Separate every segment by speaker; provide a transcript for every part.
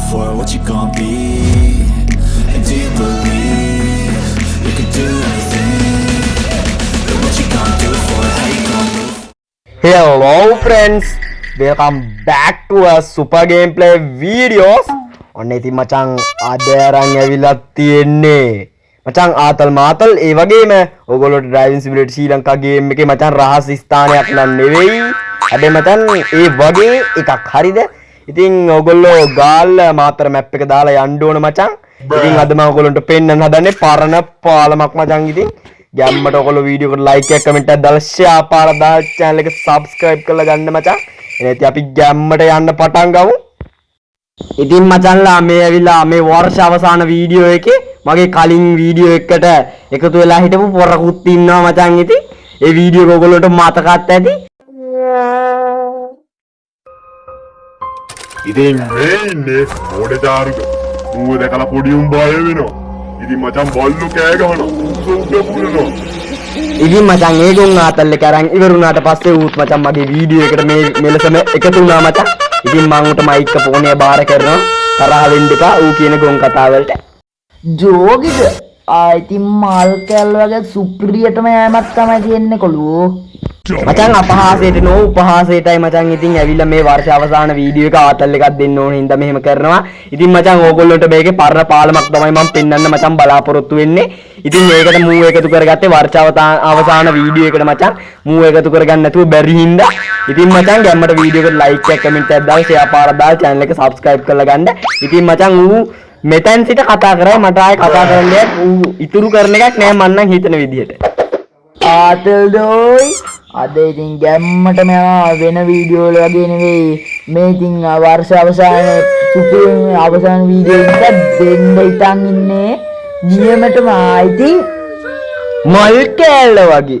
Speaker 1: for? What you gon' be? And do you believe you can do anything? And what you gon' do for? How you gon' move?
Speaker 2: Hello friends, welcome back to a super gameplay videos. ඔන්න ඉතින් මචං අද අරන් ඇවිල්ලා තියෙන්නේ මචං ආතල් මාතල් ඒ වගේම ඔයගොල්ලෝට ඩ්‍රයිවිං සිමුලේටර් ශ්‍රී ලංකා ගේම් එකේ මචං රහස් ස්ථානයක් නම් නෙවෙයි. හැබැයි මචං ඒ වගේ එකක් හරිද? ඉතින් ඔයගොල්ලෝ ගාල්ල මාතර මැප් එක දාලා යන්න ඕන මචං. ඉතින් අද මම ඔයගොල්ලන්ට පෙන්නන්න හදන්නේ පරණ පාලමක් මචං. ඉතින් ගැම්මට ඔයගොල්ලෝ වීඩියෝ එකට ලයික් එකක් කමෙන්ට් එකක් දාලා ෂෙයා පාරක් දාලා channel එක subscribe කරලා ගන්න මචං. එහෙනම් අපි ගැම්මට යන්න පටන් ගමු. ඉතින් මචන්ලා මේ ඇවිල්ලා මේ වර්ෂ අවසාන වීඩියෝ එකේ මගේ කලින් වීඩියෝ එකට එකතු වෙලා හිටපු පොරකුත් ඉන්නවා මචං. ඉතින් ඒ වීඩියෝ එක ඔයගොල්ලෝට මතකත් ඇති.
Speaker 3: ඉතින් මේ ඉන්නේ මොඩේ දාරුක. ඌව දැකලා පොඩි උන් බය වෙනවා. ඉතින් මචං බල්ලෝ කෑ ගහනවා. උඩ පුරනවා.
Speaker 2: ඉතින් මචං ඒගොල්ලෝ ආතල් එක අරන් ඉවරුණාට පස්සේ ඌත් මචං මගේ වීඩියෝ එකට මේ මෙලසම එකතු වුණා මචං. ඉතින් මම උට මයික් ෆෝනේ බාර කරනවා තරහ වෙන්න එපා ඌ කියන ගොන් කතා වලට.
Speaker 4: ජෝගිද ඉතින් මල් කැල් වගේ සුප්‍රියටම යෑමක් තමයි තියෙන්නේ කොළුවෝ.
Speaker 2: මචං අපහාසයට නෝ උපහාසයටයි මචං. ඉතින් ඇවිල්ලා මේ වර්ෂ අවසාන වීඩියෝ එක ආතල් එකක් දෙන්න ඕන හින්දා මෙහෙම කරනවා. ඉතින් මචං ඕගොල්ලන්ට මේකේ පරණ පාලමක් තමයි මම පෙන්වන්න මචං බලාපොරොත්තු වෙන්නේ. ඉතින් මේකට මූ එකතු කරගත්තේ වර්ෂ අවසාන වීඩියෝ එකට මචං. මූ එකතු කරගන්න නැතුව බැරි හින්දා. ඉතින් මචං ගැම්මට වීඩියෝ එකට ලයික් එකක් කමෙන්ට් එකක් දාලා ෂෙයා පාරක් දාලා channel එක subscribe කරලා ගන්න. ඉතින් මචං ඌ මෙතෙන් සිට කතා කරා මට ආයේ කතා කරන්න දෙයක් ඌ ඉතුරු කරන එකක් නෑ මම නම් හිතන විදිහට.
Speaker 4: ආතල් දෝයි අද ඉතින් ගැම්මටම යනවා වෙන වීඩියෝ වල වගේ නෙවෙයි මේ ඉතින් වර්ෂ අවසානයේ සුපිරිම අවසාන වීඩියෝ එක දෙන්න ඉතින් ඉන්නේ නියමටම ඉතින්
Speaker 2: මල් කෑල්ල වගේ.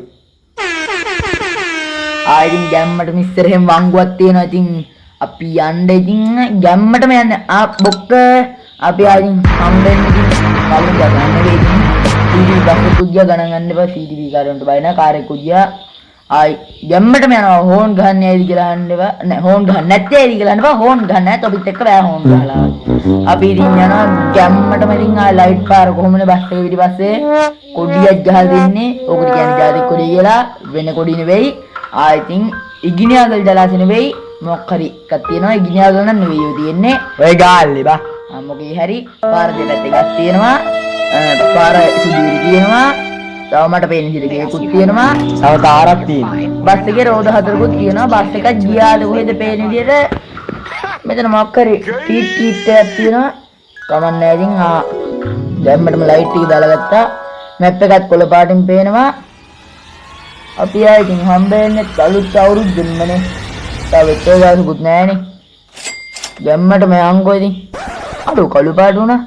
Speaker 4: ඉතින් ගැම්මට මිස්තරෙන් වංගුවක් තියෙනවා. ඉතින් අපි යන්න ඉතින් ගැම්මටම යන්න බොක්ක අපි ආයින් හම්බෙන්න ඉතින් කලින් ගන්න වෙයි. ටීවී බස් කුජ්ජා ගණන් ගන්න එපා. ටීවී කාරයන්ට බය නැහැ. කාරේ කුජ්ජා ගැම්මටම යනවා. හෝන් ගහන්න ඇයිද කියලා අහන්න එපා. නෑ හෝන් ගහන්න නැත්තේ ඇයිද කියලා අහන්න එපා. හෝන් ගහන්න නැහැ. තොපිත් එක්ක බෑ හෝන් ගහලා. අපි ඉතින් යනවා ගැම්මටම. ඉතින් ලයිට් පාර කොහොමද බස් එක පිටිපස්සේ කොඩියක් ගහලා දෙන්නේ. ඕකට කියන්නේ ජාතික කොඩිය කියලා. වෙන කොඩිය නෙවෙයි. ඉතින් ඉගිනියාගල් ජලාශය නෙවෙයි මොකක් හරි එකක් තියෙනවා. ඉගිනියාගල් නම් නෙවෙයි ඔය තියෙන්නේ.
Speaker 2: ඔය ගාල්ලේ බා.
Speaker 4: මොකේ හරි පාර දෙපැත්තේ ගස් තියෙනවා. පාර සුදුරි තියෙනවා. තව මට පේන විදිහට ගේකුත් තියෙනවා.
Speaker 2: තව තාරක් තියෙනවා.
Speaker 4: බස් එකේ රෝද හතරකුත් තියෙනවා. බස් එකක් ගියාද කොහෙද පේන විදිහට මෙතන මොකක් හරි ටීට් එකක් තියෙනවා. කමන්නේ ඉතින් දැම්මටම ලයිට් ටික දාලා ගත්තා. මැප් එකත් කොළ පාටින් පේනවා. අපි ඉතින් හම්බෙන්නේ අලුත් අවුරුද්දෙමනේ. තව ඒකකුත් නැහනේ. දැම්මටම යන්කෝ ඉතින්. අඩු කළු පාට උනා.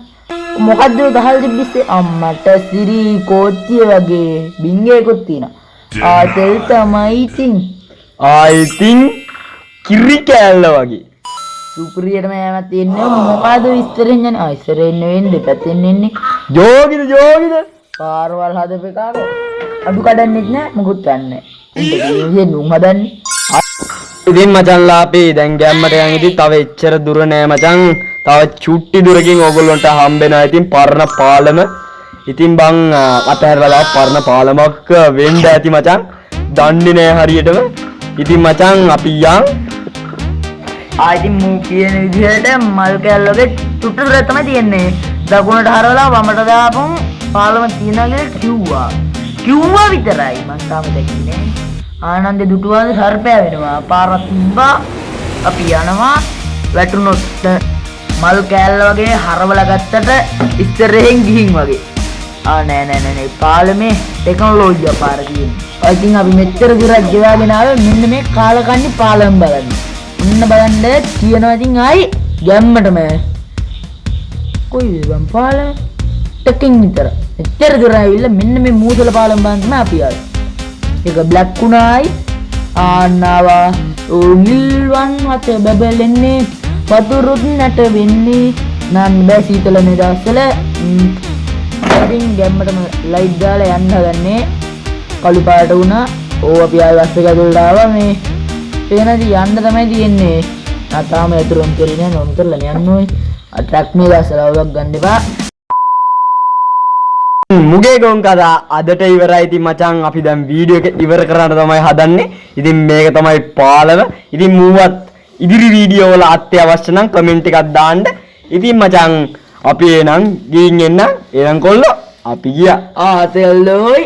Speaker 4: මොකද්ද ගහලා තිබ්බිස්සේ අම්මට සිරි කෝච්චිය වගේ බින්ගේකුත් තියෙනවා. තෙල් තමයි ඉතින්.
Speaker 2: ඉතින් කිරි කෑල්ල වගේ.
Speaker 4: සුප්‍රියටම යෑමක් තියෙන්නේ. මොකද්ද ඉස්සරෙන් යන්නේ? ඉස්සරෙන් නෙවෙයි දෙපැත්තෙන් එන්නේ.
Speaker 2: ජෝගිද
Speaker 4: පාරවල් හදපු එකාව අඩු කඩන්නෙත් නෑ මොකුත් ගන්නෑ. උන්ට නුන් හදන්නේ.
Speaker 2: ඉතින් මචන්ලා අපි දැන් ගැම්මට යන් ඉතින් තව එච්චර දුර නෑ මචං. තව චුට්ටි දුරකින් ඕගොල්ලන්ට හම්බෙනවා ඉතින් පරණ පාලම. ඉතින් බං අතහැරලා පරණ පාලමක් වෙන්න ඇති මචං. දන්නේ නෑ හරියටම. ඉතින් මචං අපි යන්.
Speaker 4: ඉතින් මූ කියන විදිහට මල් කැල් වගේ චුට්ටි දුර තමයි තියෙන්නේ. දකුණට හරවලා වමට දාපුම් පාලම තියනවා කියලා කිව්වා විතරයි. මං තාම දැක්කේ නෑ. ආනන්ද දුටුවාද සර්පයා වෙනවා. පාරක් තිබ්බා. අපි යනවා. වැටුනොත් මල් කෑල්ල වගේ හරවලා ගත්තට ඉස්සරහෙන් ගිහින් වගේ. නෑ පාලමේ ටෙක්නොලොජිය පාර තියෙනවා. ඉතින් අපි මෙච්චර දුරක් ගෙවාගෙන ආවේ මෙන්න මේ කාලකන්ණි පාලම බලන්න. ඔන්න බලන්න කියනවා ඉතින් ගැම්මටම කොයිද බම් පාලම ටකින් විතර. මෙච්චර දුර ඇවිල්ලා මෙන්න මේ මූසල පාලම බලන්න තමයි අපි ආවේ. ඒක බ්ලැක් උනායි ආන්නවා නිල්වන් වත බබලෙන්නේ වතුරුත් නැට වෙන්නේ නම් බෑ සීතල මේ දවස්වල. ඉතින් ගැම්මටම ලයිට් දාලා යන්න හදන්නේ. කළු පාට වුණා. අපි ආයෙ බස් එක ඇතුළට ආවා. මේ පේනදී යන්න තමයි තියෙන්නේ. තාම ඇතුළෙන් කෙලිනේ නෝන් කරලා යන්න ඕනේ. අට්‍රැක්ට් මේ ගස්සලා වලක් ගන්න එපා.
Speaker 2: මුගේ ගොන් කතා අදට ඉවරයි. ඉතින් මචං අපි දැන් වීඩියෝ එක ඉවර කරන්න තමයි හදන්නේ. ඉතින් මේක තමයි පාලම. ඉතින් මූවත් ඉදිරි වීඩියෝ වල අත්‍යවශ්‍ය නම් කමෙන්ට් එකක් දාන්න. ඉතින් මචං අපි එනං ගිහින් එන්න. එනං කොල්ලෝ අපි ගියා.
Speaker 4: ආතෙල්ලෝයි